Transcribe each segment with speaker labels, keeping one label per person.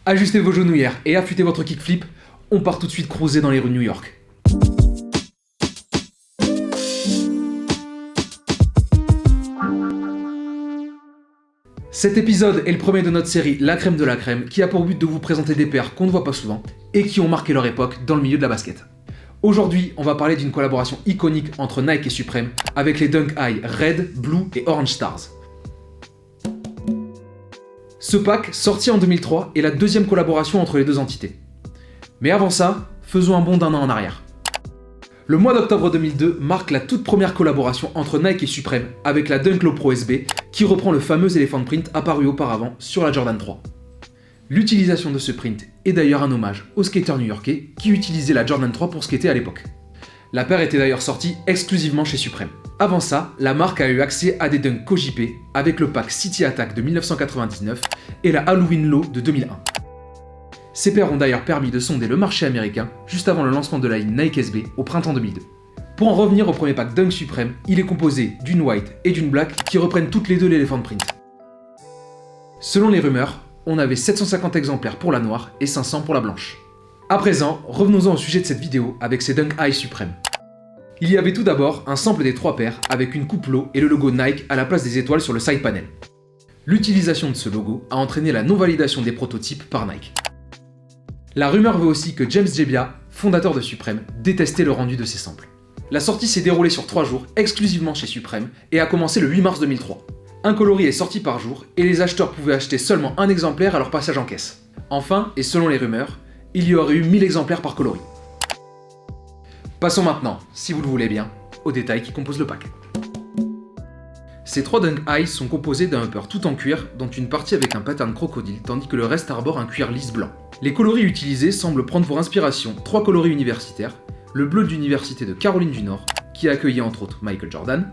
Speaker 1: Ajustez vos genouillères et affûtez votre kickflip, on part tout de suite cruiser dans les rues de New York. Cet épisode est le premier de notre série La Crème de la Crème qui a pour but de vous présenter des paires qu'on ne voit pas souvent et qui ont marqué leur époque dans le milieu de la basket. Aujourd'hui, on va parler d'une collaboration iconique entre Nike et Supreme avec les Dunk High Red, Blue et Orange Stars. Ce pack, sorti en 2003, est la deuxième collaboration entre les deux entités. Mais avant ça, faisons un bond d'un an en arrière. Le mois d'octobre 2002 marque la toute première collaboration entre Nike et Supreme avec la Dunk Low Pro SB qui reprend le fameux Elephant Print apparu auparavant sur la Jordan 3. L'utilisation de ce print est d'ailleurs un hommage aux skateurs new-yorkais qui utilisaient la Jordan 3 pour skater à l'époque. La paire était d'ailleurs sortie exclusivement chez Supreme. Avant ça, la marque a eu accès à des dunks Kojipé avec le pack City Attack de 1999 et la Halloween Low de 2001. Ces paires ont d'ailleurs permis de sonder le marché américain juste avant le lancement de la ligne Nike SB au printemps 2002. Pour en revenir au premier pack Dunk Supreme, il est composé d'une white et d'une black qui reprennent toutes les deux l'Elephant Print. Selon les rumeurs, on avait 750 exemplaires pour la noire et 500 pour la blanche. À présent, revenons-en au sujet de cette vidéo avec ces Dunk High Supreme. Il y avait tout d'abord un sample des trois paires avec une coupe low et le logo Nike à la place des étoiles sur le side panel. L'utilisation de ce logo a entraîné la non-validation des prototypes par Nike. La rumeur veut aussi que James Jebbia, fondateur de Supreme, détestait le rendu de ces samples. La sortie s'est déroulée sur 3 jours exclusivement chez Supreme et a commencé le 8 mars 2003. Un coloris est sorti par jour et les acheteurs pouvaient acheter seulement un exemplaire à leur passage en caisse. Enfin, et selon les rumeurs, il y aurait eu 1000 exemplaires par coloris. Passons maintenant, si vous le voulez bien, aux détails qui composent le pack. Ces 3 Dunk High sont composés d'un upper tout en cuir, dont une partie avec un pattern crocodile, tandis que le reste arbore un cuir lisse blanc. Les coloris utilisés semblent prendre pour inspiration 3 coloris universitaires, le bleu de l'université de Caroline du Nord, qui a accueilli entre autres Michael Jordan,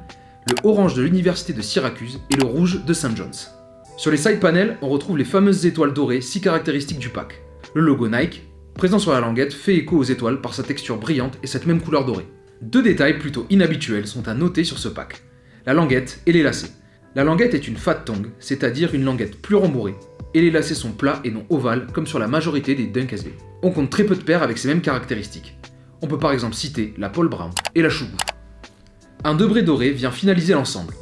Speaker 1: le orange de l'université de Syracuse et le rouge de St. John's. Sur les side panels, on retrouve les fameuses étoiles dorées si caractéristiques du pack. Le logo Nike, présent sur la languette, fait écho aux étoiles par sa texture brillante et cette même couleur dorée. 2 détails plutôt inhabituels sont à noter sur ce pack. La languette et les lacets. La languette est une fat tongue, c'est-à-dire une languette plus rembourrée, et les lacets sont plats et non ovales comme sur la majorité des Dunk SB. On compte très peu de paires avec ces mêmes caractéristiques. On peut par exemple citer la Paul Brown et la Chougou. Un debré doré vient finaliser l'ensemble.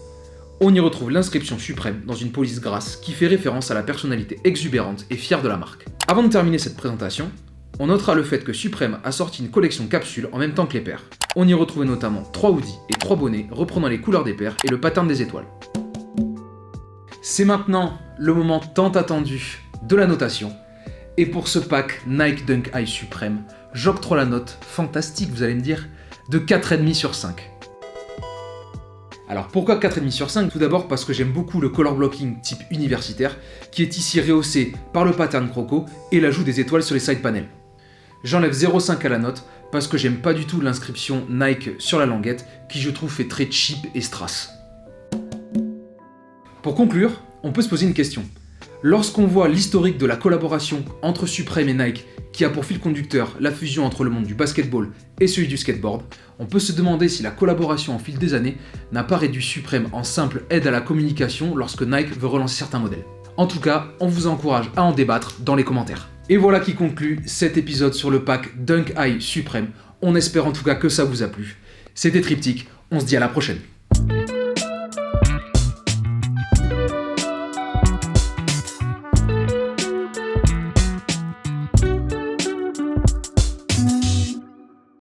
Speaker 1: On y retrouve l'inscription Supreme dans une police grasse qui fait référence à la personnalité exubérante et fière de la marque. Avant de terminer cette présentation, on notera le fait que Supreme a sorti une collection capsule en même temps que les paires. On y retrouvait notamment 3 hoodies et 3 bonnets reprenant les couleurs des paires et le pattern des étoiles. C'est maintenant le moment tant attendu de la notation. Et pour ce pack Nike Dunk High Supreme, j'octroie la note fantastique, vous allez me dire, de 4,5 sur 5. Alors pourquoi 4,5 sur 5 ? Tout d'abord parce que j'aime beaucoup le color blocking type universitaire qui est ici rehaussé par le pattern croco et l'ajout des étoiles sur les side panels. J'enlève 0,5 à la note parce que j'aime pas du tout l'inscription Nike sur la languette qui je trouve fait très cheap et strass. Pour conclure, on peut se poser une question. Lorsqu'on voit l'historique de la collaboration entre Supreme et Nike qui a pour fil conducteur la fusion entre le monde du basketball et celui du skateboard, on peut se demander si la collaboration en fil des années n'a pas réduit Supreme en simple aide à la communication lorsque Nike veut relancer certains modèles. En tout cas, on vous encourage à en débattre dans les commentaires. Et voilà qui conclut cet épisode sur le pack Dunk High Supreme. On espère en tout cas que ça vous a plu. C'était Triptyque, on se dit à la prochaine.